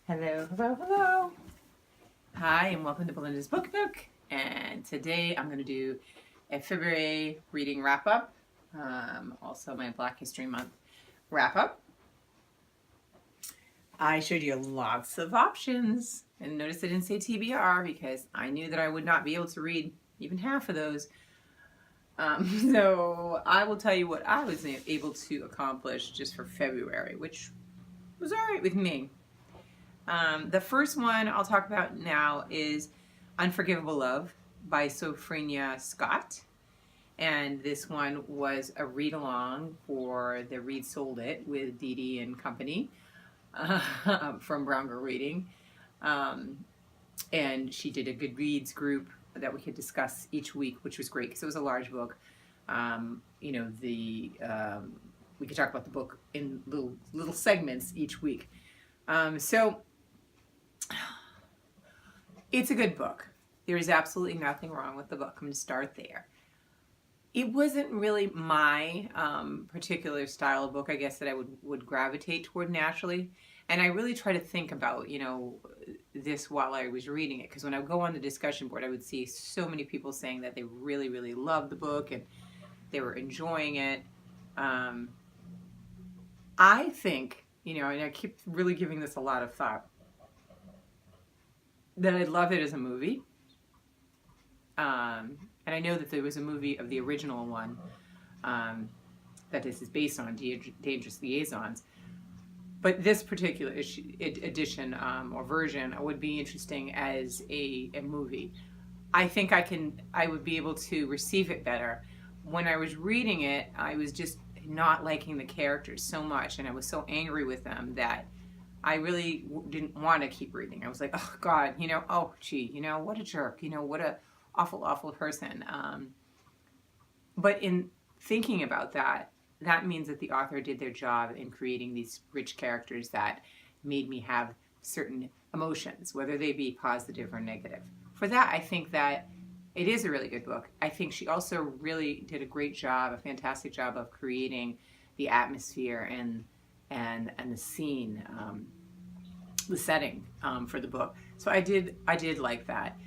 Hello, hello, hello. Hi, and welcome to Belinda's Book Nook. And today I'm going to do a February reading wrap up, also my Black History Month wrap up. I showed you lots of options, and notice I didn't say TBR because I knew that I would not be able to read even half of those. So I will tell you what I was able to accomplish just for February, which was all right with me. The first one I'll talk about now is Unforgivable Love by Sofrenia Scott. And this one was a read along for the Read Sold It with Dee Dee and Company from Brown Girl Reading. And she did a Goodreads group that we could discuss each week, which was great because it was a large book. We could talk about the book in little segments each week. So it's a good book. There is absolutely nothing wrong with the book. I'm going to start there. It wasn't really my particular style of book, I guess, that I would gravitate toward naturally. And I really try to think about, this while I was reading it. Because when I would go on the discussion board, I would see so many people saying that they really, really loved the book and they were enjoying it. I think, and I keep really giving this a lot of thought, that I love it as a movie. And I know that there was a movie of the original one that this is based on, Dangerous Liaisons. But this particular edition or version would be interesting as a movie. I think I would be able to receive it better. When I was reading it, I was just not liking the characters so much, and I was so angry with them that I really didn't want to keep reading. I was like, oh God, oh gee, what a jerk, what a awful person. But in thinking about that means that the author did their job in creating these rich characters that made me have certain emotions, whether they be positive or negative. For that, I think that it is a really good book. I think she also really did a fantastic job of creating the atmosphere and the scene, the setting for the book. So I did like that.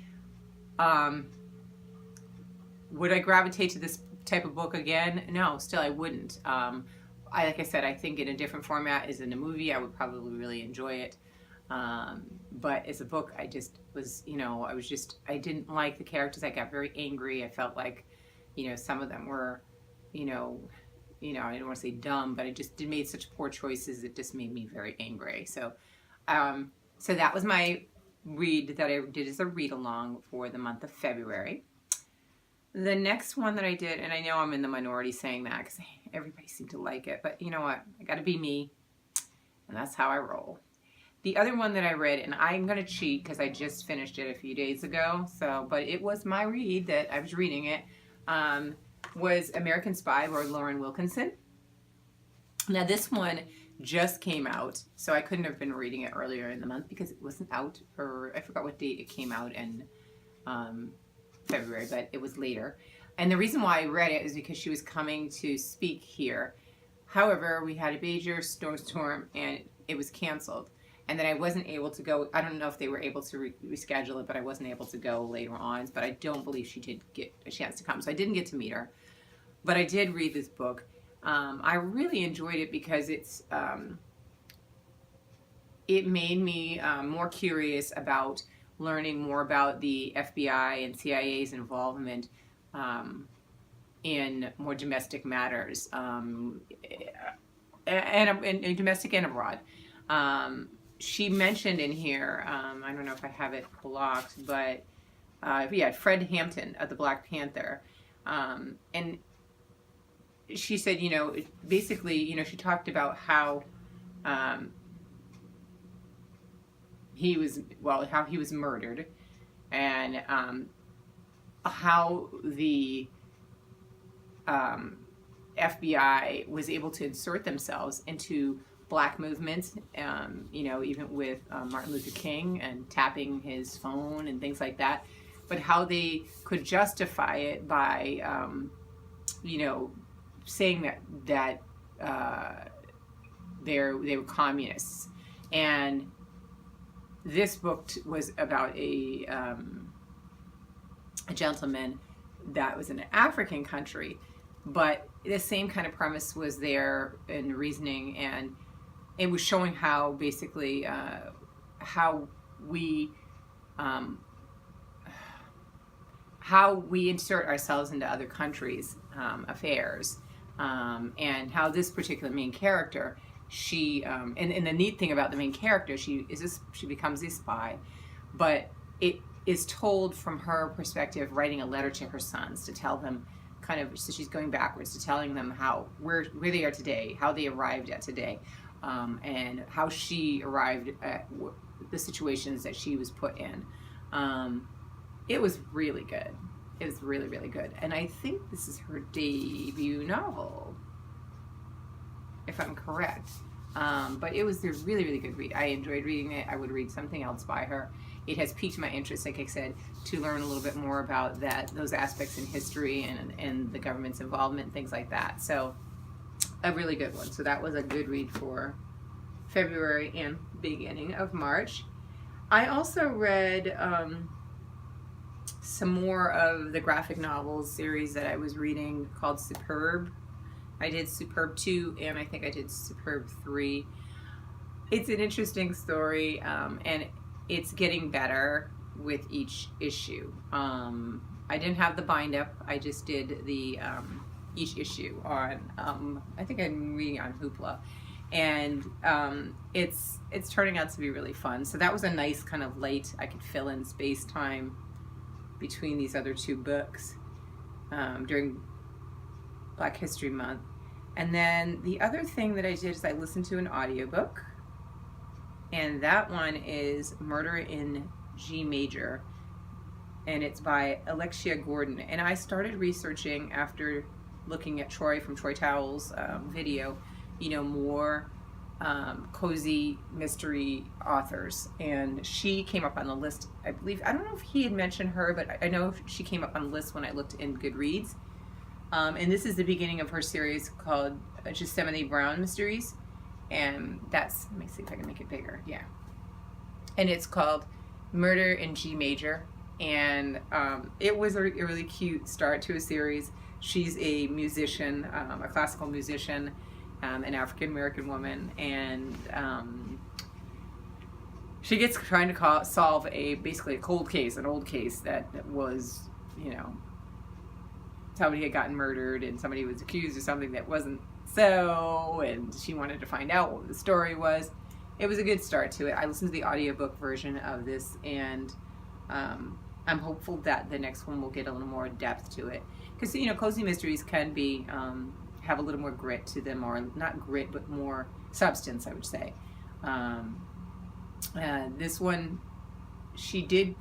Would I gravitate to this type of book again? No, still I wouldn't. Like I said, I think in a different format as in a movie, I would probably really enjoy it. But as a book, I just was, I didn't like the characters. I got very angry. I felt like, some of them were, I didn't want to say dumb, but I just made such poor choices. It just made me very angry. So that was my read that I did as a read along for the month of February. The next one that I did, and I know I'm in the minority saying that because everybody seemed to like it, but you know what? I got to be me, and that's how I roll. The other one that I read, and I'm going to cheat because I just finished it a few days ago, but it was my read that I was reading it, was American Spy by Lauren Wilkinson. Now this one just came out, so I couldn't have been reading it earlier in the month because it wasn't out, or I forgot what date it came out in February, but it was later. And the reason why I read it is because she was coming to speak here. However, we had a major snowstorm and it was canceled. And then I wasn't able to go. I don't know if they were able to reschedule it, but I wasn't able to go later on. But I don't believe she did get a chance to come. So I didn't get to meet her. But I did read this book. I really enjoyed it because it made me more curious about learning more about the FBI and CIA's involvement in more domestic matters, and domestic and abroad. She mentioned in here, I don't know if I have it blocked, but Fred Hampton of the Black Panther. And she said, basically, she talked about how he was murdered, and how the FBI was able to insert themselves into Black movements, even with Martin Luther King and tapping his phone and things like that, but how they could justify it by, saying that they were communists. And this book was about a gentleman that was in an African country, but the same kind of premise was there in reasoning, and it was showing how basically how we insert ourselves into other countries' affairs, and how this particular main character, she and the neat thing about the main character, she becomes a spy, but it is told from her perspective, writing a letter to her sons to tell them kind of, so she's going backwards to telling them how where they are today, how they arrived at today, and how she arrived at the situations that she was put in. It was really good. It was really, really good. And I think this is her debut novel, if I'm correct. But it was a really, really good read. I enjoyed reading it. I would read something else by her. It has piqued my interest, like I said, to learn a little bit more about those aspects in history and the government's involvement, things like that. So a really good one. So that was a good read for February and beginning of March. I also read some more of the graphic novels series that I was reading called Superb. I did Superb 2 and I think I did Superb 3. It's an interesting story, and it's getting better with each issue. I didn't have the bind up. I just did the each issue on I think I'm reading on Hoopla, and it's turning out to be really fun. So that was a nice kind of light. I could fill in space time between these other two books during Black History Month. And then the other thing that I did is I listened to an audiobook, and that one is Murder in G Major, and it's by Alexia Gordon. And I started researching after looking at Troy from Troy Towell's video, more cozy mystery authors, and she came up on the list, I believe. I don't know if he had mentioned her, but I know she came up on the list when I looked in Goodreads. And this is the beginning of her series called Yosemite Brown Mysteries, and that's, let me see if I can make it bigger, yeah. And it's called Murder in G Major, and it was a really cute start to a series. She's a musician, a classical musician, an African-American woman, and she gets trying to solve basically a cold case, an old case that was, somebody had gotten murdered and somebody was accused of something that wasn't so, and she wanted to find out what the story was. It was a good start to it. I listened to the audiobook version of this, and I'm hopeful that the next one will get a little more depth to it, because cozy mysteries can be have a little more grit to them, or not grit but more substance, I would say. This one, she did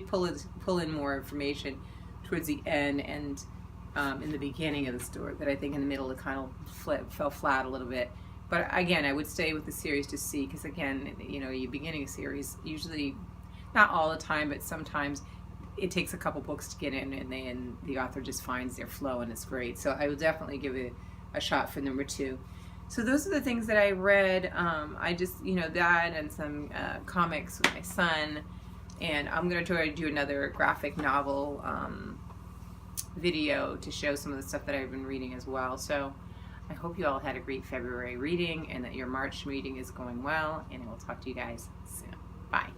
pull in more information towards the end and in the beginning of the story, but I think in the middle it kind of fell flat a little bit. But again, I would stay with the series to see, because again, you're beginning a series, usually not all the time, but sometimes it takes a couple books to get in, and then the author just finds their flow, and it's great. So I will definitely give it a shot for number 2. So those are the things that I read. I just, that and some comics with my son, and I'm going to try to do another graphic novel video to show some of the stuff that I've been reading as well. So I hope you all had a great February reading, and that your March reading is going well, and I will talk to you guys soon. Bye.